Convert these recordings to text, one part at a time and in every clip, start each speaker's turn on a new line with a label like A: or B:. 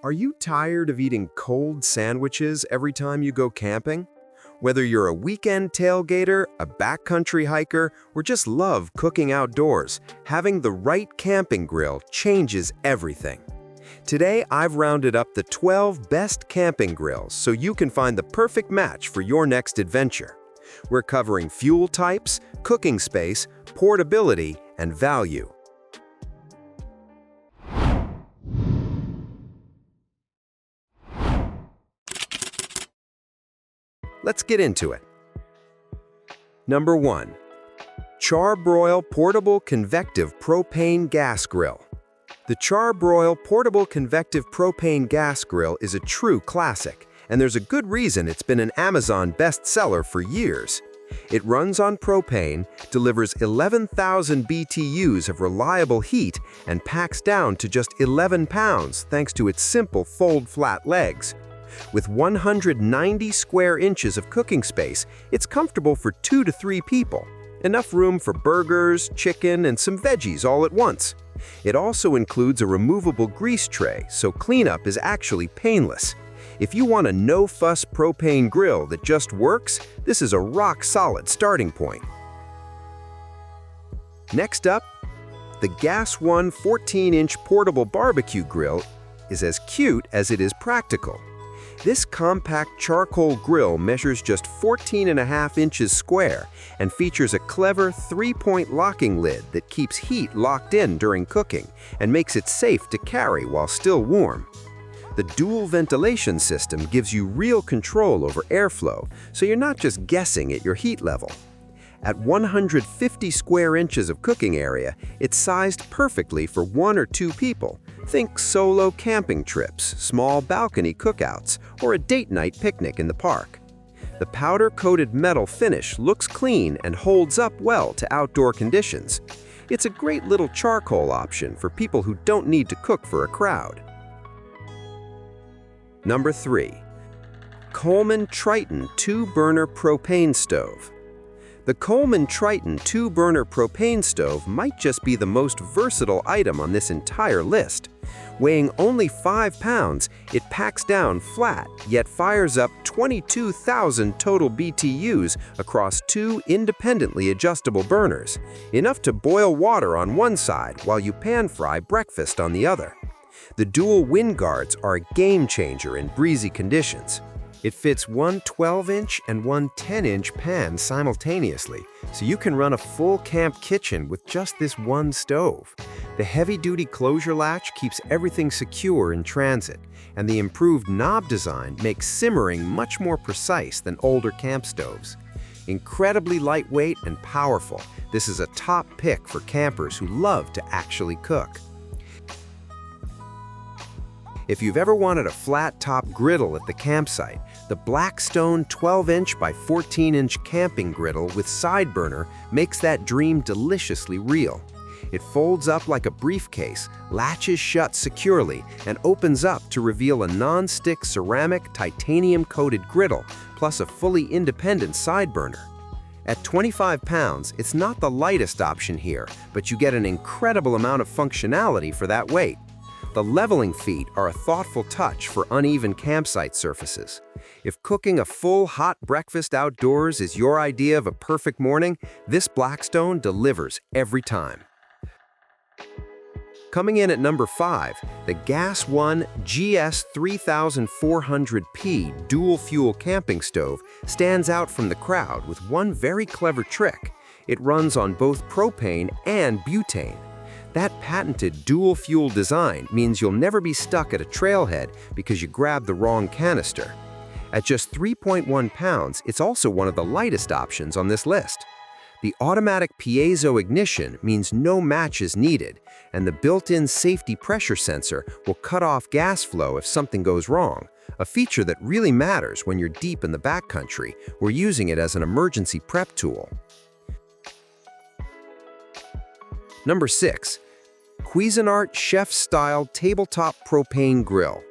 A: Are you tired of eating cold sandwiches every time you go camping? Whether you're a weekend tailgater, a backcountry hiker, or just love cooking outdoors, having the right camping grill changes everything. Today, I've rounded up the 12 best camping grills so you can find the perfect match for your next adventure. We're covering fuel types, cooking space, portability, and value. Let's get into it. Number 1. Charbroil Portable Convective Propane Gas Grill. The Charbroil Portable Convective Propane Gas Grill is a true classic, and there's a good reason it's been an Amazon bestseller for years. It runs on propane, delivers 11,000 BTUs of reliable heat, and packs down to just 11 pounds thanks to its simple fold-flat legs. With 190 square inches of cooking space, it's comfortable for 2 to 3 people. Enough room for burgers, chicken, and some veggies all at once. It also includes a removable grease tray, so cleanup is actually painless. If you want a no-fuss propane grill that just works, this is a rock-solid starting point. Next up, the Gas One 14-inch portable barbecue grill is as cute as it is practical. This compact charcoal grill measures just 14.5 inches square and features a clever 3-point locking lid that keeps heat locked in during cooking and makes it safe to carry while still warm. The dual ventilation system gives you real control over airflow, so you're not just guessing at your heat level. At 150 square inches of cooking area, it's sized perfectly for 1 or 2 people. Think solo camping trips, small balcony cookouts, or a date night picnic in the park. The powder-coated metal finish looks clean and holds up well to outdoor conditions. It's a great little charcoal option for people who don't need to cook for a crowd. Number 3. Coleman Triton 2-burner propane stove. The Coleman Triton 2-burner propane stove might just be the most versatile item on this entire list. Weighing only 5 pounds, it packs down flat, yet fires up 22,000 total BTUs across 2 independently adjustable burners, enough to boil water on one side while you pan-fry breakfast on the other. The dual wind guards are a game changer in breezy conditions. It fits one 12-inch and one 10-inch pan simultaneously, so you can run a full camp kitchen with just this one stove. The heavy-duty closure latch keeps everything secure in transit, and the improved knob design makes simmering much more precise than older camp stoves. Incredibly lightweight and powerful, this is a top pick for campers who love to actually cook. If you've ever wanted a flat-top griddle at the campsite, the Blackstone 12-inch by 14-inch camping griddle with side burner makes that dream deliciously real. It folds up like a briefcase, latches shut securely, and opens up to reveal a non-stick ceramic titanium-coated griddle, plus a fully independent side burner. At 25 pounds, it's not the lightest option here, but you get an incredible amount of functionality for that weight. The leveling feet are a thoughtful touch for uneven campsite surfaces. If cooking a full hot breakfast outdoors is your idea of a perfect morning, this Blackstone delivers every time. Coming in at number 5, the Gas One GS 3400P dual-fuel camping stove stands out from the crowd with one very clever trick. It runs on both propane and butane. That patented dual-fuel design means you'll never be stuck at a trailhead because you grabbed the wrong canister. At just 3.1 pounds, it's also one of the lightest options on this list. The automatic piezo ignition means no match is needed, and the built-in safety pressure sensor will cut off gas flow if something goes wrong, a feature that really matters when you're deep in the backcountry or using it as an emergency prep tool. Number 6. Cuisinart Chef-Style Tabletop Propane Grill.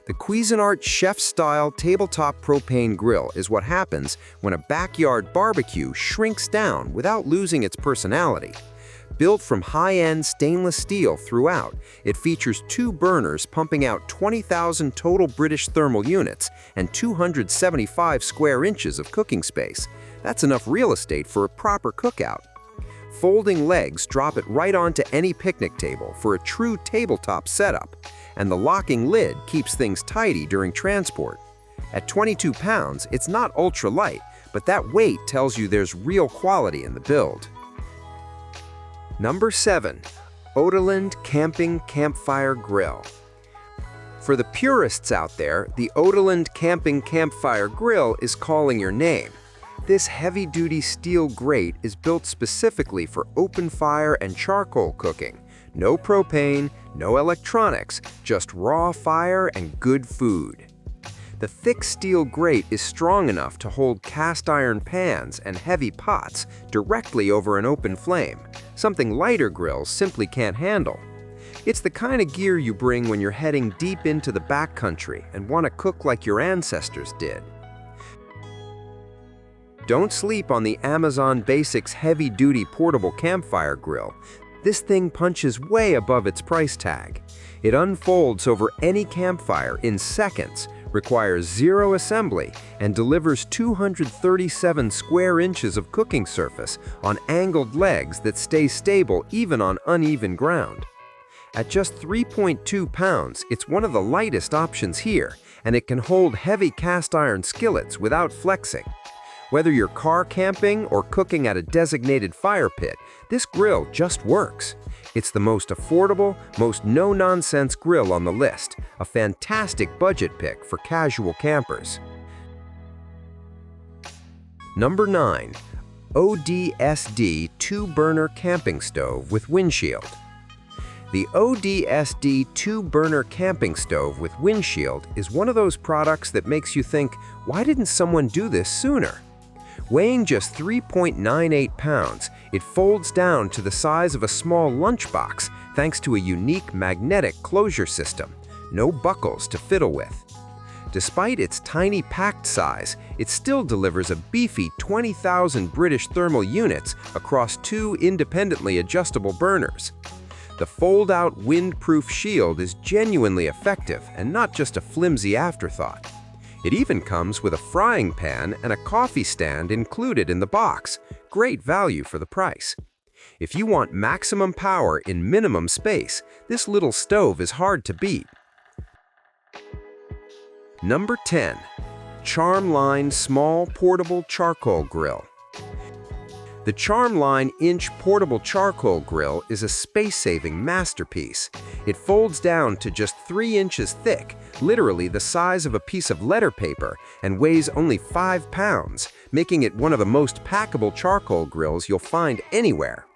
A: The Cuisinart Chef-Style Tabletop Propane Grill is what happens when a backyard barbecue shrinks down without losing its personality. Built from high-end stainless steel throughout, it features 2 burners pumping out 20,000 total British thermal units and 275 square inches of cooking space. That's enough real estate for a proper cookout. Folding legs drop it right onto any picnic table for a true tabletop setup, and the locking lid keeps things tidy during transport. At 22 pounds, it's not ultra-light, but that weight tells you there's real quality in the build. Number 7. Oatland Camping Campfire Grill. For the purists out there, the Oatland Camping Campfire Grill is calling your name. This heavy-duty steel grate is built specifically for open fire and charcoal cooking. No propane, no electronics, just raw fire and good food. The thick steel grate is strong enough to hold cast iron pans and heavy pots directly over an open flame, something lighter grills simply can't handle. It's the kind of gear you bring when you're heading deep into the backcountry and want to cook like your ancestors did. Don't sleep on the Amazon Basics heavy-duty portable campfire grill. This thing punches way above its price tag. It unfolds over any campfire in seconds, requires 0 assembly, and delivers 237 square inches of cooking surface on angled legs that stay stable even on uneven ground. At just 3.2 pounds, it's one of the lightest options here, and it can hold heavy cast iron skillets without flexing. Whether you're car camping or cooking at a designated fire pit, this grill just works. It's the most affordable, most no-nonsense grill on the list, a fantastic budget pick for casual campers. Number 9. ODSD 2-burner camping stove with windshield. The ODSD 2-burner camping stove with windshield is one of those products that makes you think, why didn't someone do this sooner? Weighing just 3.98 pounds, it folds down to the size of a small lunchbox thanks to a unique magnetic closure system, no buckles to fiddle with. Despite its tiny packed size, it still delivers a beefy 20,000 British thermal units across 2 independently adjustable burners. The fold-out wind-proof shield is genuinely effective and not just a flimsy afterthought. It even comes with a frying pan and a coffee stand included in the box. Great value for the price. If you want maximum power in minimum space, this little stove is hard to beat. Number 10. Charmline Small Portable Charcoal Grill. The Charmline Inch Portable Charcoal Grill is a space-saving masterpiece. It folds down to just 3 inches thick, literally the size of a piece of letter paper, and weighs only 5 pounds, making it one of the most packable charcoal grills you'll find anywhere.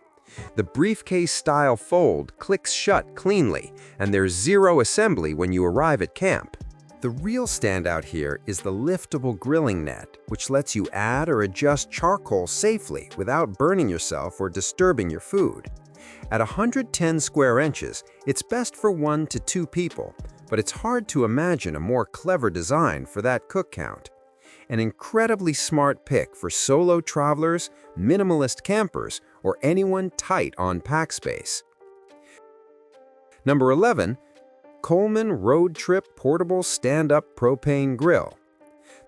A: The briefcase-style fold clicks shut cleanly, and there's 0 assembly when you arrive at camp. The real standout here is the liftable grilling net, which lets you add or adjust charcoal safely without burning yourself or disturbing your food. At 110 square inches, it's best for 1 to 2 people, but it's hard to imagine a more clever design for that cook count. An incredibly smart pick for solo travelers, minimalist campers, or anyone tight on pack space. Number 11. Coleman Road Trip Portable Stand-Up Propane Grill.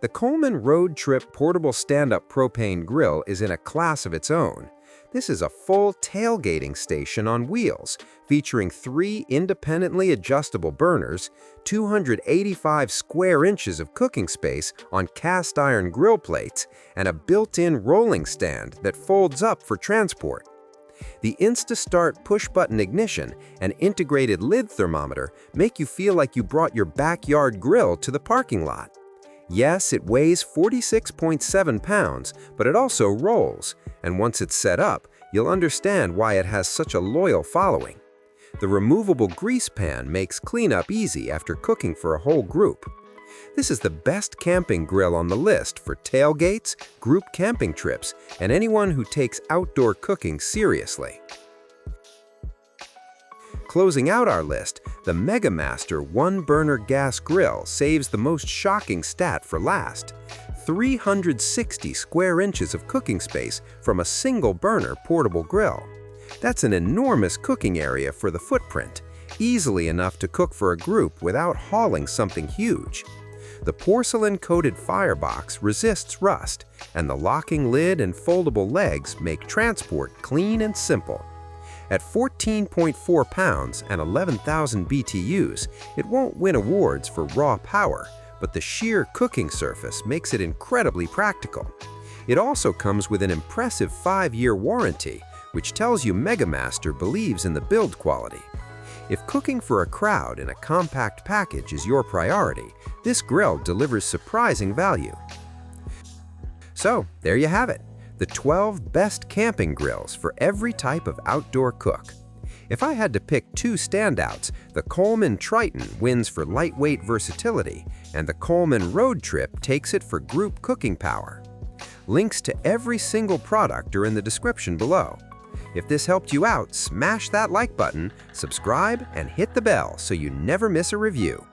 A: The Coleman Road Trip Portable Stand-Up Propane Grill is in a class of its own. This is a full tailgating station on wheels, featuring 3 independently adjustable burners, 285 square inches of cooking space on cast iron grill plates, and a built-in rolling stand that folds up for transport. The Insta-Start push-button ignition and integrated lid thermometer make you feel like you brought your backyard grill to the parking lot. Yes, it weighs 46.7 pounds, but it also rolls, and once it's set up, you'll understand why it has such a loyal following. The removable grease pan makes cleanup easy after cooking for a whole group. This is the best camping grill on the list for tailgates, group camping trips, and anyone who takes outdoor cooking seriously. Closing out our list, the MegaMaster 1-burner gas grill saves the most shocking stat for last: 360 square inches of cooking space from a single burner portable grill. That's an enormous cooking area for the footprint, easily enough to cook for a group without hauling something huge. The porcelain-coated firebox resists rust, and the locking lid and foldable legs make transport clean and simple. At 14.4 pounds and 11,000 BTUs, it won't win awards for raw power, but the sheer cooking surface makes it incredibly practical. It also comes with an impressive 5-year warranty, which tells you MegaMaster believes in the build quality. If cooking for a crowd in a compact package is your priority, this grill delivers surprising value. So, there you have it, the 12 best camping grills for every type of outdoor cook. If I had to pick 2 standouts, the Coleman Triton wins for lightweight versatility, and the Coleman Road Trip takes it for group cooking power. Links to every single product are in the description below. If this helped you out, smash that like button, subscribe, and hit the bell so you never miss a review.